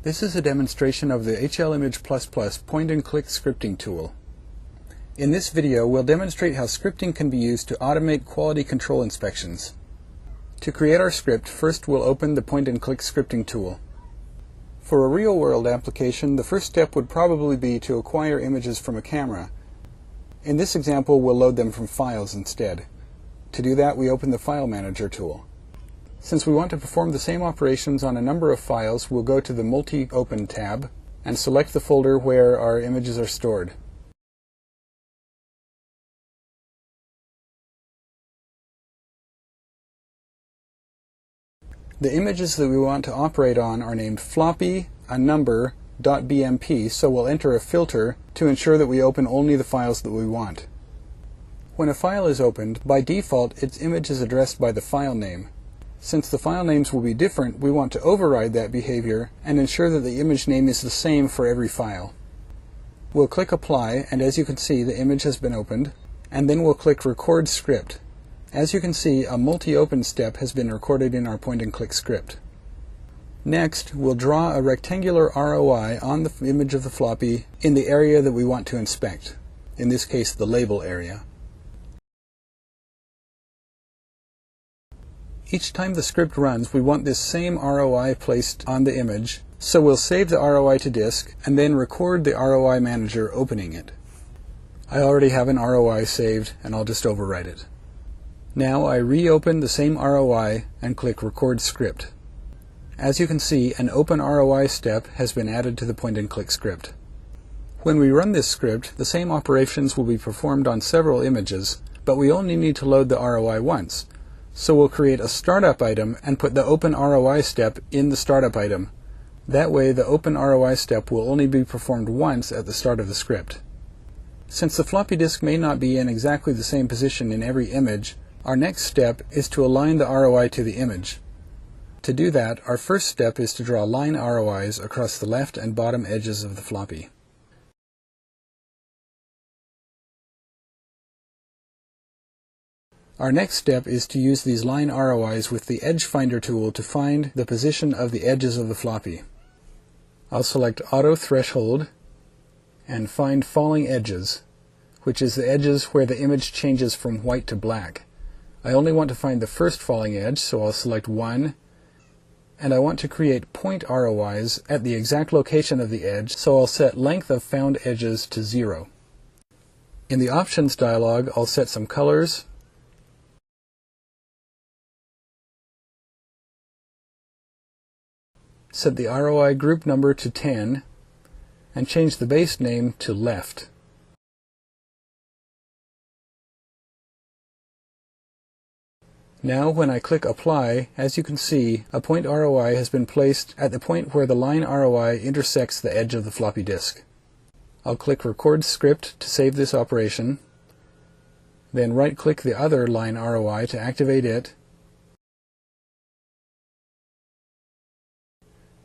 This is a demonstration of the HLImage++ point-and-click scripting tool. In this video, we'll demonstrate how scripting can be used to automate quality control inspections. To create our script, first we'll open the point-and-click scripting tool. For a real-world application, the first step would probably be to acquire images from a camera. In this example, we'll load them from files instead. To do that, we open the File Manager tool. Since we want to perform the same operations on a number of files, we'll go to the Multi-Open tab and select the folder where our images are stored. The images that we want to operate on are named floppy, a number, .bmp, so we'll enter a filter to ensure that we open only the files that we want. When a file is opened, by default its image is addressed by the file name. Since the file names will be different, we want to override that behavior and ensure that the image name is the same for every file. We'll click Apply, and as you can see, the image has been opened, and then we'll click Record Script. As you can see, a multi-open step has been recorded in our point-and-click script. Next, we'll draw a rectangular ROI on the image of the floppy in the area that we want to inspect, in this case the label area. Each time the script runs, we want this same ROI placed on the image, so we'll save the ROI to disk and then record the ROI manager opening it. I already have an ROI saved, and I'll just overwrite it. Now I reopen the same ROI and click Record Script. As you can see, an Open ROI step has been added to the point-and-click script. When we run this script, the same operations will be performed on several images, but we only need to load the ROI once. So we'll create a startup item and put the Open ROI step in the startup item. That way the Open ROI step will only be performed once at the start of the script. Since the floppy disk may not be in exactly the same position in every image, our next step is to align the ROI to the image. To do that, our first step is to draw line ROIs across the left and bottom edges of the floppy. Our next step is to use these line ROIs with the Edge Finder tool to find the position of the edges of the floppy. I'll select Auto Threshold and find Falling Edges, which is the edges where the image changes from white to black. I only want to find the first falling edge, so I'll select 1, and I want to create point ROIs at the exact location of the edge, so I'll set Length of Found Edges to 0. In the Options dialog, I'll set some colors, set the ROI group number to 10, and change the base name to left. Now when I click Apply, as you can see, a point ROI has been placed at the point where the line ROI intersects the edge of the floppy disk. I'll click Record Script to save this operation, then right-click the other line ROI to activate it,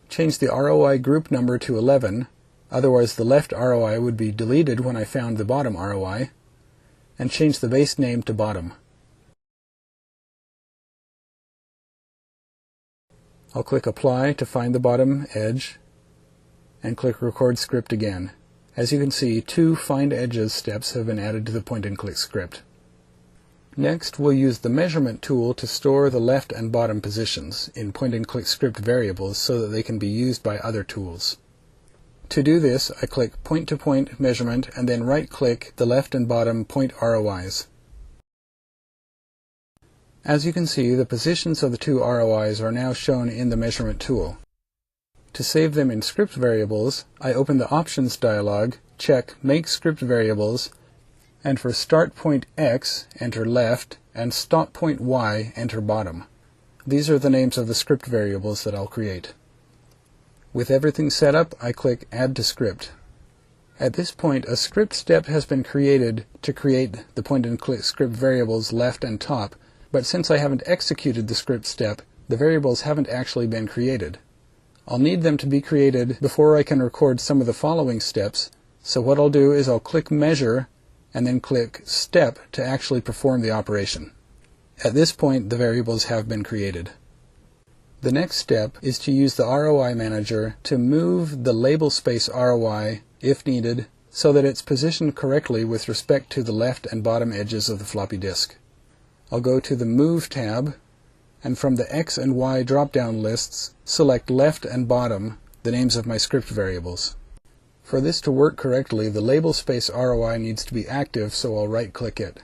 change the ROI group number to 11, otherwise the left ROI would be deleted when I found the bottom ROI, and change the base name to bottom. I'll click Apply to find the bottom edge, and click Record Script again. As you can see, 2 Find Edges steps have been added to the point-and-click script. Next, we'll use the Measurement tool to store the left and bottom positions in point-and-click script variables so that they can be used by other tools. To do this, I click Point-to-Point Measurement and then right-click the left and bottom point ROIs. As you can see, the positions of the 2 ROIs are now shown in the Measurement tool. To save them in script variables, I open the Options dialog, check Make Script Variables, and for Start Point X, enter left, and Stop Point Y, enter bottom. These are the names of the script variables that I'll create. With everything set up, I click Add to Script. At this point, a script step has been created to create the point-and-click script variables left and top, but since I haven't executed the script step, the variables haven't actually been created. I'll need them to be created before I can record some of the following steps, so what I'll do is I'll click Measure and then click Step to actually perform the operation. At this point, the variables have been created. The next step is to use the ROI manager to move the label space ROI, if needed, so that it's positioned correctly with respect to the left and bottom edges of the floppy disk. I'll go to the Move tab, and from the X and Y drop-down lists, select left and bottom, the names of my script variables. For this to work correctly, the label space ROI needs to be active, so I'll right-click it.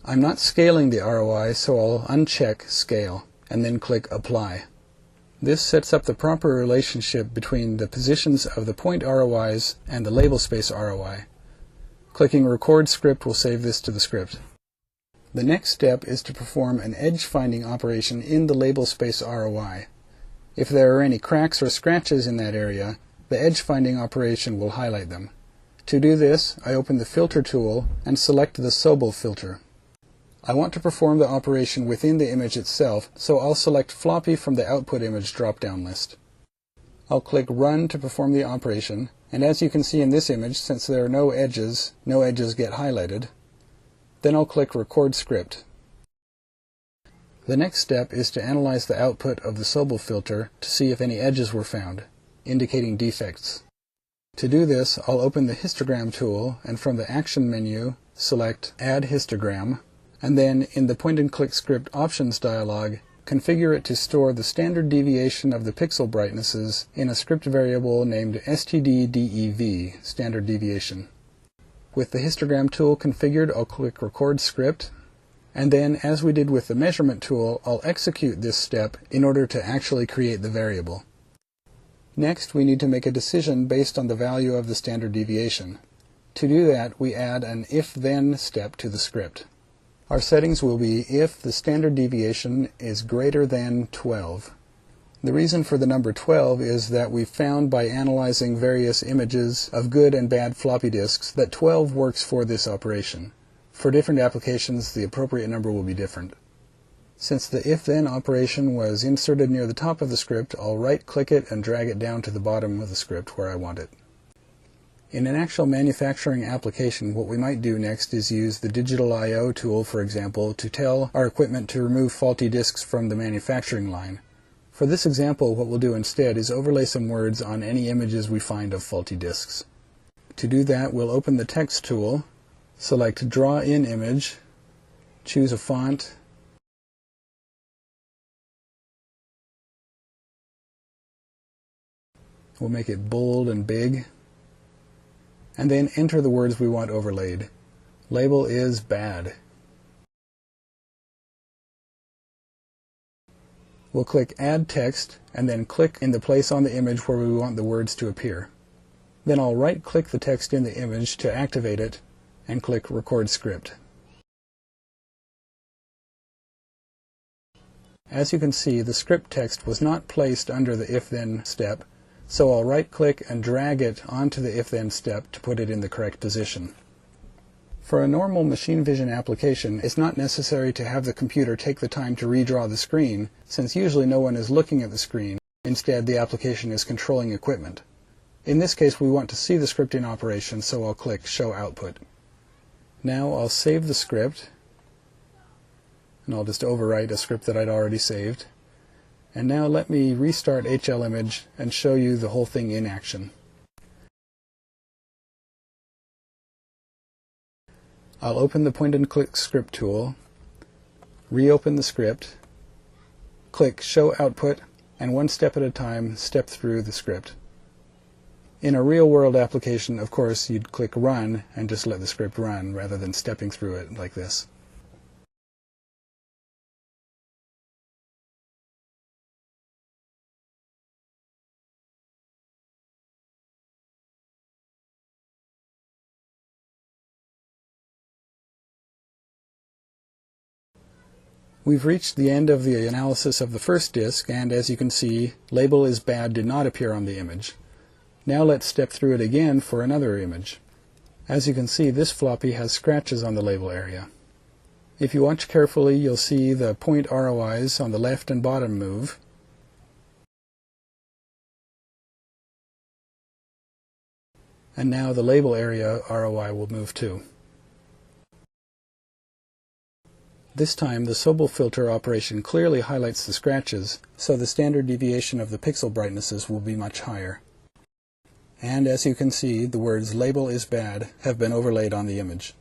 I'm not scaling the ROI, so I'll uncheck Scale, and then click Apply. This sets up the proper relationship between the positions of the point ROIs and the label space ROI. Clicking Record Script will save this to the script. The next step is to perform an edge finding operation in the label space ROI. If there are any cracks or scratches in that area, the edge finding operation will highlight them. To do this, I open the Filter tool and select the Sobel filter. I want to perform the operation within the image itself, so I'll select floppy from the output image drop-down list. I'll click Run to perform the operation, and as you can see in this image, since there are no edges get highlighted. Then I'll click Record Script. The next step is to analyze the output of the Sobel filter to see if any edges were found, indicating defects. To do this, I'll open the Histogram tool, and from the Action menu, select Add Histogram, and then in the Point-and-Click Script Options dialog, configure it to store the standard deviation of the pixel brightnesses in a script variable named stddev, standard deviation. With the histogram tool configured, I'll click Record Script, and then, as we did with the measurement tool, I'll execute this step in order to actually create the variable. Next, we need to make a decision based on the value of the standard deviation. To do that, we add an if-then step to the script. Our settings will be if the standard deviation is greater than 12. The reason for the number 12 is that we found by analyzing various images of good and bad floppy disks that 12 works for this operation. For different applications, the appropriate number will be different. Since the if-then operation was inserted near the top of the script, I'll right-click it and drag it down to the bottom of the script where I want it. In an actual manufacturing application, what we might do next is use the Digital I/O tool, for example, to tell our equipment to remove faulty disks from the manufacturing line. For this example, what we'll do instead is overlay some words on any images we find of faulty disks. To do that, we'll open the Text tool, select Draw in Image, choose a font, we'll make it bold and big, and then enter the words we want overlaid. Label is bad. We'll click Add Text, and then click in the place on the image where we want the words to appear. Then I'll right-click the text in the image to activate it, and click Record Script. As you can see, the script text was not placed under the if-then step, so I'll right-click and drag it onto the if-then step to put it in the correct position. For a normal machine vision application, it's not necessary to have the computer take the time to redraw the screen, since usually no one is looking at the screen. Instead, the application is controlling equipment. In this case, we want to see the script in operation, so I'll click Show Output. Now I'll save the script, and I'll just overwrite a script that I'd already saved. And now let me restart HLImage and show you the whole thing in action. I'll open the Point-and-Click Script tool, reopen the script, click Show Output, and one step at a time, step through the script. In a real-world application, of course, you'd click Run and just let the script run rather than stepping through it like this. We've reached the end of the analysis of the first disk, and as you can see, Label is bad did not appear on the image. Now let's step through it again for another image. As you can see, this floppy has scratches on the label area. If you watch carefully, you'll see the point ROIs on the left and bottom move. And now the label area ROI will move too. This time the Sobel filter operation clearly highlights the scratches, so the standard deviation of the pixel brightnesses will be much higher. And as you can see, the words "label is bad" have been overlaid on the image.